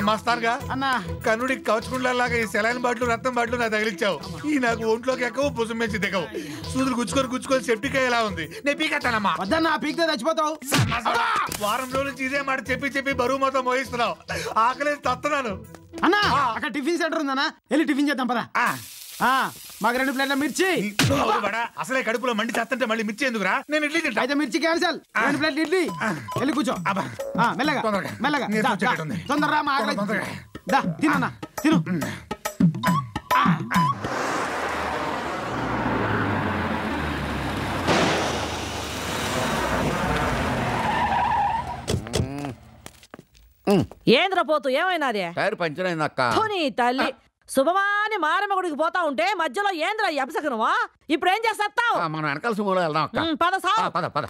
మస్తాన్గా అన్నా కన్నుడికి కవచుకుండలాగా ఈ సెలైన్ బాట్లు రక్తం బాట్లు నాకు తగిలించావు. ఈ నాకు ఒంట్లోకి ఎక్కవు భుజం మీద దిగవు. సూదులు గుచ్చుకొని సెప్టిక్ ఎలా ఉంది. నేను పీకెత్తానమ్మా. వద్దన్నా పీకితే చచ్చిపోతావు. వారం రోజుల నుంచి ఇదే మాట చెప్పి బరువు మొత్తం మోయిస్తున్నావు. ఆకలి తస్తున్నాను. అన్నా అక్కడ టిఫిన్ సెంటర్ ఉందన్నా, వెళ్ళి టిఫిన్ చేద్దాం పదా. మాకు 2 ప్లేట్ల మిర్చి. అసలే కడుపులో మండి చేస్తుంటే మళ్ళీ మిర్చి ఎందుకురా? నేను ఇడ్లీ తింటా. అయితే మిర్చి క్యాన్సల్. 2 ప్లేట్లు ఇడ్లీ. వెళ్ళి కూర్చో. మెల్లగా మెల్లగా తొందరగా మా ఆకలి. దా తినన్నా తిను. ఏంద్ర పోతు ఏమైనాదే? టైర్ పంచర్ అయింది అక్క. తల్లి శుభమాని మారమ్మ గుడికి పోతా ఉంటే మధ్యలో ఏంద్ర ఎపసకనువా? ఇప్పుడు ఏం చేస్తావు? మనం వెనకాల సుమోలో వెళ్దాం అక్క. పద సా పద పద.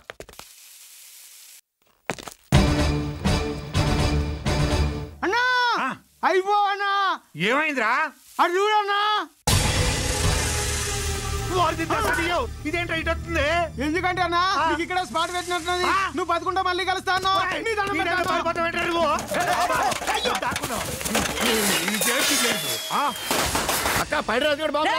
అన్నా అయిపో అన్నా. ఏమైందిరా? అది చూడన్నా. ఇదేంటో ఇటు వస్తుంది. ఎందుకంటే అన్నా నీకు ఇక్కడ స్పాట్ పెట్టినట్టున్నది. నువ్వు బతుకుంటా మళ్ళీ కలుస్తాను. అక్క పైరాజు కూడా బాబు.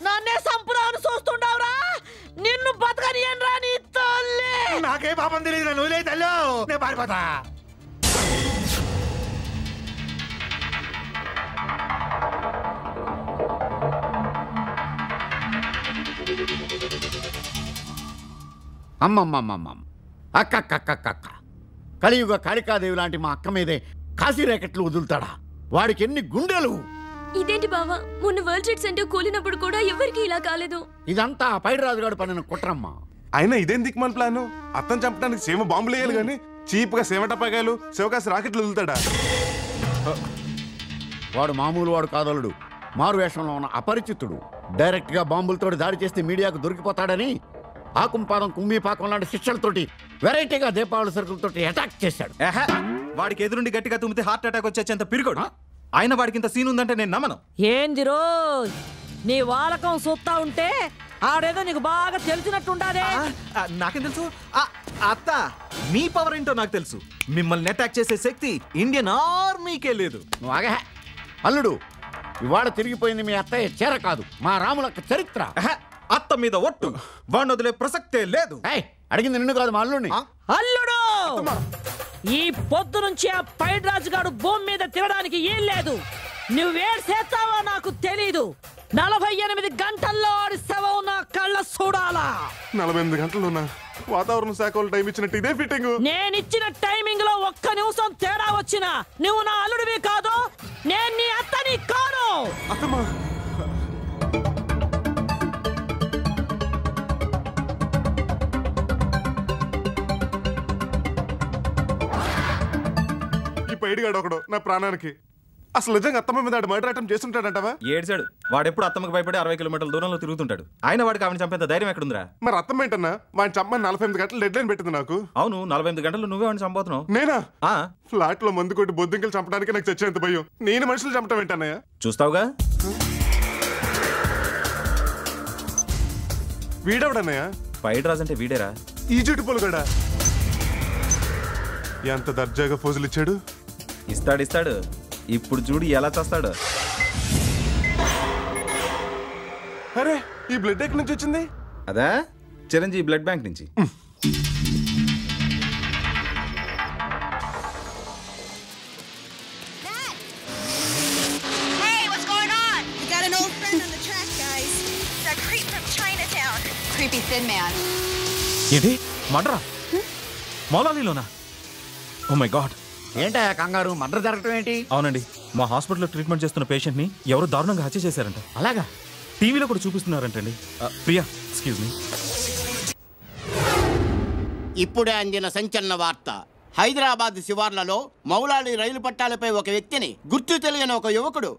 నన్నే సంపురాను చూస్తుండవురా. నిన్ను బతకనియన్రా నీ తల్లి. నాకే పాపం తెలియదు. నువ్వులే తల్లు, నేను పారిపోతా. అమ్మమ్మమ్మమ్మ అక్క అక్క అక్క అక్క కలియుగ కాళికాదేవి లాంటి మా అక్క మీదే కాశీ ర్యాకెట్లు వదులుతాడా? వాడికి ఎన్ని గుండెలు! ఇదేంటి బావా, మొన్న వరల్డ్ ట్రేడ్ సెంటర్ కూలినప్పుడు కూడా ఎవరికి ఇలా కాలేదు. ఇదంతా పైడిరాజు గారు పనిన కుట్రమ్మా. అయినా ఇదేం దిక్మాల ప్లాను? అత్తను చంపడానికి సేమ బాంబులు వేయాలి గానీ చీప్ గా సేమటపాకాయలు శివకాశి రాకెట్లు వదులుతాడా? వాడు మామూలు వాడు కాదలుడు, మారు వేషంలో ఉన్న అపరిచితుడు. డైరెక్ట్ గా బాంబులతో దాడి చేస్తే మీడియాకు దొరికిపోతాడని ఆకుంపాదం కుంభీపాకం లాంటి శిక్షలతోటి వెరైటీగా దీపావళి సరుకులతోటి అటాక్ చేశాడు. వాడికి ఎదురుండి గట్టిగా తుమ్మితే హార్ట్ అటాక్ వచ్చేంత పిరికోడు. ఆయన వాడికి ఇంత సీన్ ఉందంటే నేను నమ్మను. ఏందిరో నీ వాలకం చూస్తా ఉంటే ఆడేదో నీకు బాగా తెలిసినట్టుండాదే. నాకేం తెలుసు? అత్త, మీ పవర్ ఏంటో నాకు తెలుసు. మిమ్మల్ని అటాక్ చేసే శక్తి ఇండియన్ ఆర్మీకే లేదు. నువ్వు ఆగే అల్లుడు. ఇవాళ తిరిగిపోయింది మీ అత్తయ్య చీర కాదు, మా రాములక్క చరిత్ర. అత్త మీద ఒట్టు, వాడిని వదిలే ప్రసక్తే లేదు. అడిగింది నిన్ను కాదు, మా అల్లుడిని. అల్లుడు, ఈ పొద్దు నుంచి ఆ పైడిరాజు గారు భూమి మీద తిరగడానికి ఏం లేదు. నువ్వేం చేస్తావో నాకు తెలీదు. 48 గంటల్లో ఆడి శవం నా కళ్ళ చూడాలా. 48 గంటలున్నా వాతావరణ శాఖ వాళ్ళు టైం ఇచ్చినట్టు ఇదే ఫిట్టింగ్. నేనిచ్చిన టైమింగ్ లో 1 నిమిషం తేడా వచ్చినా నువ్వు నా అల్లుడివి కాదు, నేను నీ అత్తని కాను. అత్తమ్మా, ఈ పైడిగాడు ఒకడు నా ప్రాణానికి. అసలు నిజంగా అత్తమ్మ మీద మర్డర్ అటెంప్ట్ చేస్తుంటాడంటవా? ఏడ్చాడు. వాడెప్పుడు అత్తమ్మకి భయపడి 60 కిలోమీటర్ల దూరంలో తిరుగుతుంటాడు. ఆయన వాడికి ఆమెను చంపేంత ధైర్యం ఎక్కడుందిరా? మరి అత్తమ్మ ఏంటన్నా వాడిని చంపని 48 గంటలు డెడ్ లైన్ పెట్టింది నాకు. అవును, 48 గంటలు నువ్వే వాడిని చంపుతున్నావు. నేనా? ఫ్లాట్ లో మందు కొట్టి బొద్దింకలు చంపడానికి నాకు చచ్చేంత భయం. నేను మనుషులు చంపటం ఏంటన్నయ్య? చూస్తావుగా. వీడవడన్నయ్య? పైడిరాజు అంటే వీడేరా, ఈ జుట్టు పొలుగడా. ఎంత దర్జాగా ఫోజులు ఇచ్చాడు. ఇస్తాడు. ఇప్పుడు చూడు ఎలా చేస్తాడు. అరే, ఈ బ్లడ్ ఎక్కడి నుంచి వచ్చింది? అదా చిరంజీవి బ్లడ్ బ్యాంక్ నుంచి. ఏంటి మర్డరా? మౌలాలీలోనా? Oh my God. ఏంటా కంగారు? మర్డర్ జరగటం ఏంటి? అవునండి, మా హాస్పిటల్లో ట్రీట్మెంట్ చేస్తున్న పేషెంట్ ని ఎవరు దారుణంగా హత్య చేశారంట. అలాగా? టీవీలో కూడా చూపిస్తున్నారంటండి. Priya, excuse me. ఇప్పుడే అందిన సంచలన వార్త. హైదరాబాద్ శివార్లలో మౌలాలి రైలు పట్టాలపై ఒక వ్యక్తిని గుర్తు తెలియని ఒక యువకుడు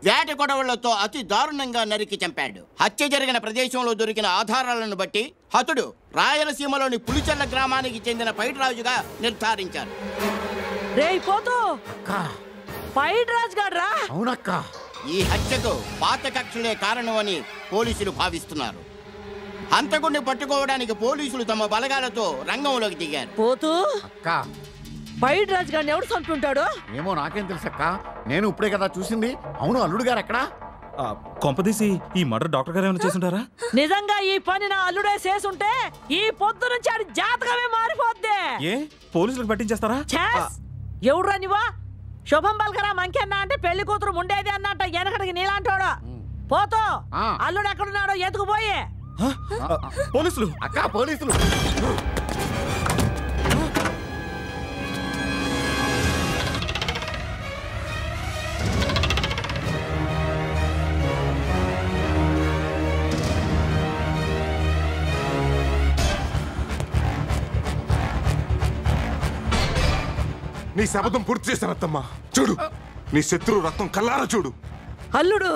వేట కొడవళ్లతో అతి దారుణంగా నరికి చంపాడు. హత్య జరిగిన ప్రదేశంలో దొరికిన ఆధారాలను బట్టి హతుడు రాయలసీమలోని పులిచెర్ల గ్రామానికి చెందిన పైడిరాజుగా నిర్ధారించారు. ఈ హత్యకు పాత కక్షలే కారణమని పోలీసులు భావిస్తున్నారు. హంతకుడిని పట్టుకోవడానికి పోలీసులు తమ బలగాలతో రంగంలోకి దిగారు. పోతూ పైడిరాజు గారిని ఎవడు చంపుంటాడు? ఏమో నాకేం తెలుసక్క, నేను ఇప్పుడే కదా చూసింది. అవును, అల్లుడు గారు ఎక్కడా? కొంపదీసి ఈ మర్డర్ డాక్టర్ గారు ఏమైనా చేస్తుంటారా? నిజంగా ఈ పని నా అల్లుడే చేసుంటే ఈ పొద్దు నుంచి ఆడి జాతకమే మారిపోద్ది. ఏ పోలీసులకు పట్టించేస్తారా? ఎవడురా నీవా? శుభం బల్కరా మంకెన్న అంటే పెళ్లి కూతురు ఉండేది అన్నట్ట వెనకడికి నీలాంటోడు. పోతో అల్లుడు ఎక్కడున్నాడో ఎత్తుకుపోయి. పోలీసులు అక్క, పోలీసులు! నీ శపథం పూర్తి చేశాను అత్తమ్మా. చూడు, నీ శత్రువు రక్తం కల్లారా చూడు. అల్లుడు,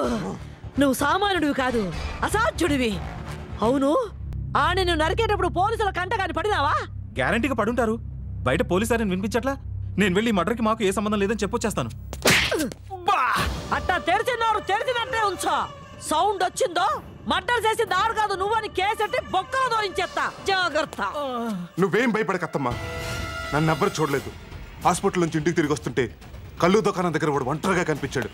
నువ్వు సామాన్యుడివి కాదు, అసాధ్యుడివి. అవును, నువ్వు నరికేటప్పుడు పోలీసుల కంటగాని పడినావా? గ్యారంటీగా పడుంటారు. బయట పోలీసారని వినిపించట్లా? నేను వెళ్ళి మర్డర్కి మాకు ఏ సంబంధం లేదని చెప్పొచ్చేస్తాను. అట్టా తెరిచినట్టే ఉంచో. సౌండ్ వచ్చిందో మర్డర్ చేసి దారు కాదు నువ్వని కేసెట్టి బొక్కలు దోయించేస్తా. జాగ్రత్త. నువ్వేం భయపడకత్తమ్మా. నన్ను ఎవ్వరు చూడలేదు. హాస్పిటల్ నుంచి ఇంటికి తిరిగి వస్తుంటే కళ్ళు దుకాణం దగ్గర వాడు ఒంటరిగా కనిపించాడు.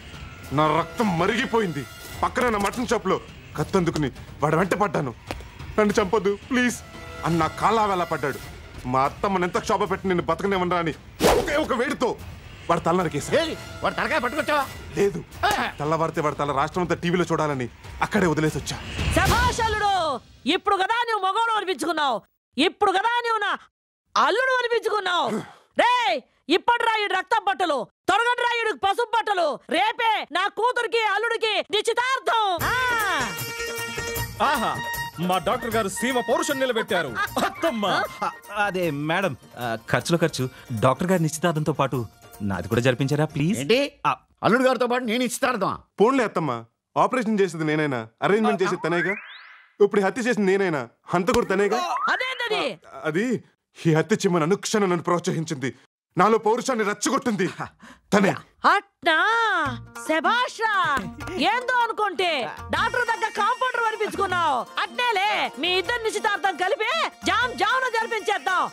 నా రక్తం మరిగిపోయింది. పక్కన నా మటన్ షాప్ లో కత్తందుకుని వాడు వెంట పడ్డాను. నన్ను చంపొద్దు ప్లీజ్ అని నా కాళ్ళ వేళ పడ్డాడు. మా అత్తమ్మని ఎంత క్షోభ పెట్టి నేను బతకనేమన్నా అని ఒక వేడితో వాడు తల నరికేశాడు. వాడు తలకాయ పట్టుకొచ్చావా? లేదు, తెల్లవారితే వాడు తల రాష్ట్రం అంతా టీవీలో చూడాలని అక్కడే వదిలేసి వచ్చా. శభాషలుడు, ఇప్పుడు కదా నువ్వు మగోడు అనిపించుకున్నావు. ఇప్పుడు కదా నువ్వు నా అల్లుడు అనిపించుకున్నావు. రే, ఇప్పటి రాయుడు రక్తం బట్టలు, తొరగని రాయుడు పసుపు బట్టలు. రేపే నా కూతురికి అల్లుడికి నిశ్చితార్థం. ఆహా, మా డాక్టర్ గారు సీమ పౌరుషం నిలబెట్టారు. అదే మేడం, ఖర్చులో ఖర్చు డాక్టర్ గారి నిశ్చితార్థంతో పాటు నాది కూడా జరిపించారా ప్లీజ్? అల్లుడు గారితో పాటు నేను ఇస్తార్థం. పోన్లే అత్తమ్మా, ఆపరేషన్ చేసేది నేనైనా, అరేంజ్మెంట్ చేసేది తనేగా. ఇప్పుడు హత్య చేసింది నేనైనా, హంతకుడు తనేగా. అది ఈ హత్య చిమ్మని అనుక్షణం నన్ను ప్రోత్సహించింది. నాలో పౌరుషాన్ని రచ్చగొట్టింది తనే. అట్నా? శభాష్. ఏందో అనుకుంటే డాక్టర్ దగ్గర కాంపౌండర్ అనిపించుకున్నావు. అట్నేలే, మీ ఇద్దరు నిశ్చితార్థం కలిపి జామ్ జామ్ జరిపించేద్దాం.